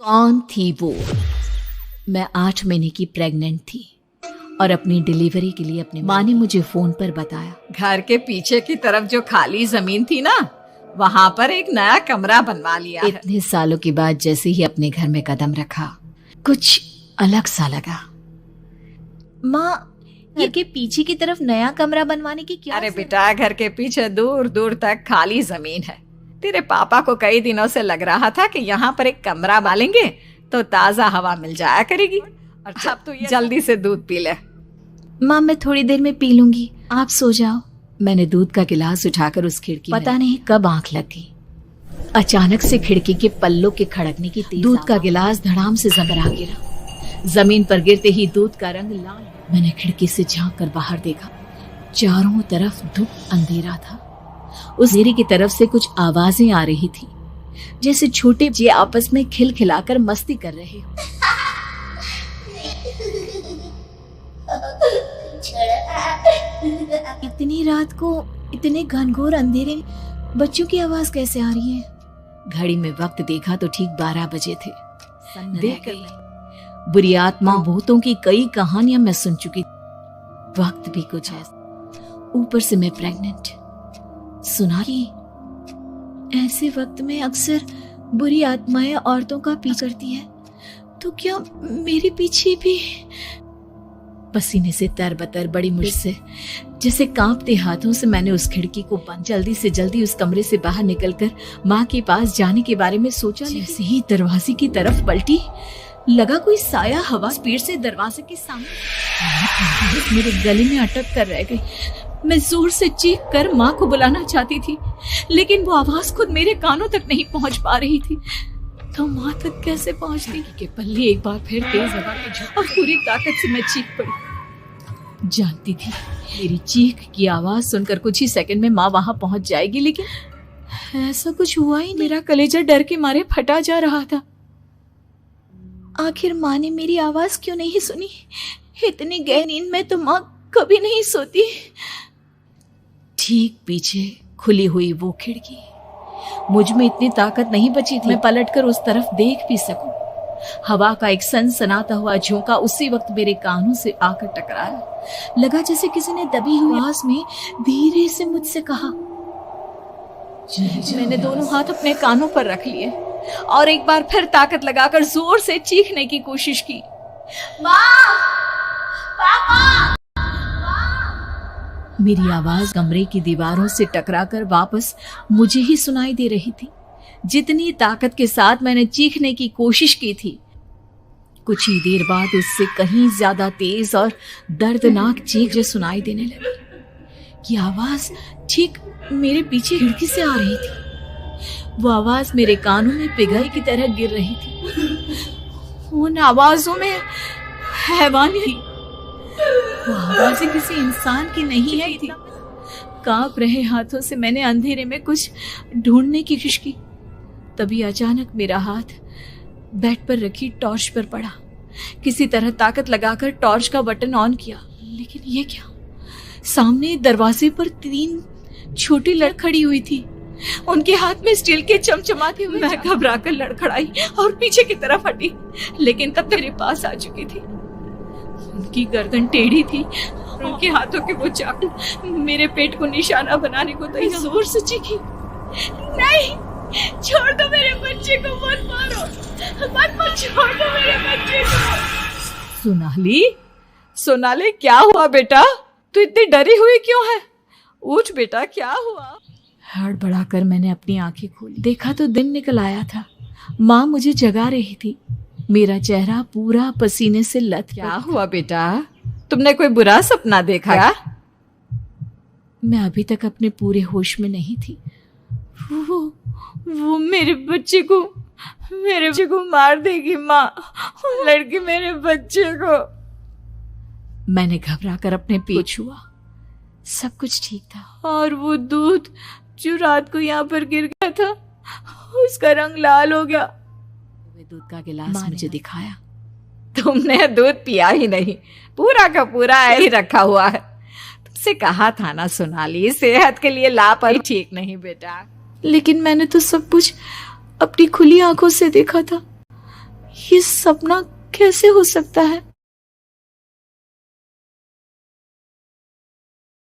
कौन थी वो? मैं 8 महीने की प्रेग्नेंट थी और अपनी डिलीवरी के लिए अपनी माँ ने मुझे फोन पर बताया, घर के पीछे की तरफ जो खाली जमीन थी ना, वहाँ पर एक नया कमरा बनवा लिया है। इतने सालों के बाद जैसे ही अपने घर में कदम रखा, कुछ अलग सा लगा। माँ, घर के पीछे की तरफ नया कमरा बनवाने की क्या? अरे बेटा, घर के पीछे दूर दूर तक खाली जमीन है। तेरे पापा को कई दिनों से लग रहा था कि यहाँ पर एक कमरा डालेंगे तो ताजा हवा मिल जाया करेगी। और अब तो ये जल्दी से दूध पी ले। माँ, मैं थोड़ी देर में पी लूंगी, आप सो जाओ। मैंने दूध का गिलास उठाकर उस खिड़की पता नहीं कब आंख लग गई। अचानक से खिड़की के पल्लों के खड़कने की तेज दूध का गिलास धड़ाम से जमरा गिरा। जमीन पर गिरते ही दूध का रंग लाल। मैंने खिड़की से झांक कर बाहर देखा। चारों तरफ धूप अंधेरा था। उस अंधेरे की तरफ से कुछ आवाजें आ रही थी, जैसे छोटे बच्चे आपस में खिलखिलाकर मस्ती कर रहे हो। इतनी रात को इतने घनघोर अंधेरे में बच्चों की आवाज कैसे आ रही है? घड़ी में वक्त देखा तो ठीक 12 बजे थे। देख बुरी आत्मा भूतों की कई कहानियां मैं सुन चुकी। वक्त भी कुछ है, ऊपर से मैं प्रेग्नेंट। सुना कि ऐसे वक्त में अक्सर बुरी आत्माएं औरतों का पीछा करती है, तो क्या मेरे पीछे भी? पसीने से तरबतर बड़ी मुझसे जैसे कांपते हाथों से मैंने उस खिड़की को बंद। जल्दी से जल्दी उस कमरे से बाहर निकलकर माँ के पास जाने के बारे में सोचा। जैसे ही दरवाजे की तरफ पलटी, लगा कोई साया हवा स्पीड से दरवाजे के सामने मेरे गले में अटक कर रह गई। मैं जोर से चीख कर माँ को बुलाना चाहती थी, लेकिन वो आवाज खुद मेरे कानों तक नहीं पहुंच पा रही थी। तो माँ तक कैसे पहुंचती के पल्ले एक बार फिर तेज हवा के और पूरी ताकत से मैं चीख पड़ी। जानती थी मेरी चीख की आवाज सुनकर कुछ ही सेकंड में माँ वहां पहुंच जाएगी, लेकिन ऐसा कुछ हुआ ही नहीं। मेरा कलेजा डर के मारे फटा जा रहा था। आखिर माँ ने मेरी आवाज क्यों नहीं सुनी? इतनी गहरी नींद में तो माँ कभी नहीं सोती। ठीक पीछे खुली हुई वो खिड़की, मुझ में इतनी ताकत नहीं बची थी मैं पलटकर उस तरफ देख भी सकूं। हवा का एक सनसनाता हुआ झोंका उसी वक्त मेरे कानों से आकर टकराया। लगा जैसे किसी ने दबी हुई आवाज में धीरे से मुझसे कहा। मैंने दोनों हाथ अपने कानों पर रख लिए और एक बार फिर ताकत लगाकर जोर से चीखने की कोशिश की। माँ! पापा! मेरी आवाज कमरे की दीवारों से टकराकर वापस मुझे ही सुनाई दे रही थी। जितनी ताकत के साथ मैंने चीखने की कोशिश की थी, कुछ ही देर बाद उससे कहीं ज्यादा तेज और दर्दनाक चीख जो सुनाई देने लगी। ये आवाज ठीक मेरे पीछे खिड़की से आ रही थी। वो आवाज मेरे कानों में पिघल की तरह गिर रही थी। उन आवाजों में हैवानी थी। वो आवाज़ें किसी इंसान की नहीं है थी। कांप रहे हाथों से मैंने अंधेरे में कुछ ढूंढने की कोशिश की। तभी अचानक मेरा हाथ बेड पर रखी टॉर्च पर पड़ा। किसी तरह ताकत लगाकर टॉर्च का बटन ऑन किया, लेकिन ये क्या? सामने दरवाजे पर 3 छोटी लड़की खड़ी हुई थी। उनके हाथ में स्टील के चमचमाते हुए। मैं घबराकर लड़खड़ाई और पीछे की तरफ हटी, लेकिन तब मेरे पास आ चुकी थी। उनकी गर्दन टेढ़ी थी और उनके हाथों के वो चाकू मेरे पेट को निशाना बनाने को तैयार। जोर से चीखी, नहीं, छोड़ दो मेरे बच्चे को, मत मारो, मत छोड़ दो मेरे बच्चे को। सोनाली, क्या हुआ बेटा? तू इतनी डरी हुई क्यों है? उठ बेटा, क्या हुआ? हड़बड़ाकर मैंने अपनी आंखें खोली। देखा तो दिन निकल आया था। माँ मुझे जगा रही थी। मेरा चेहरा पूरा पसीने से लत। क्या हुआ बेटा? तुमने कोई बुरा सपना देखा? मैं अभी तक अपने पूरे होश में नहीं थी। वो मेरे बच्चे को मार देगी माँ। लड़की मेरे बच्चे को। मैंने घबराकर अपने पेट छुआ। सब कुछ ठीक था। और वो दूध जो रात को यहाँ पर गिर गया था, उसका रंग लाल हो गया। दूध का गिलास मुझे दिखाया। तुमने दूध पिया ही नहीं, पूरा का पूरा ऐसे रखा हुआ है। तुमसे कहा था ना सोनाली, सेहत के लिए लापरवाही ठीक नहीं बेटा। लेकिन मैंने तो सब कुछ अपनी खुली आंखों से देखा था। ये सपना कैसे हो सकता है?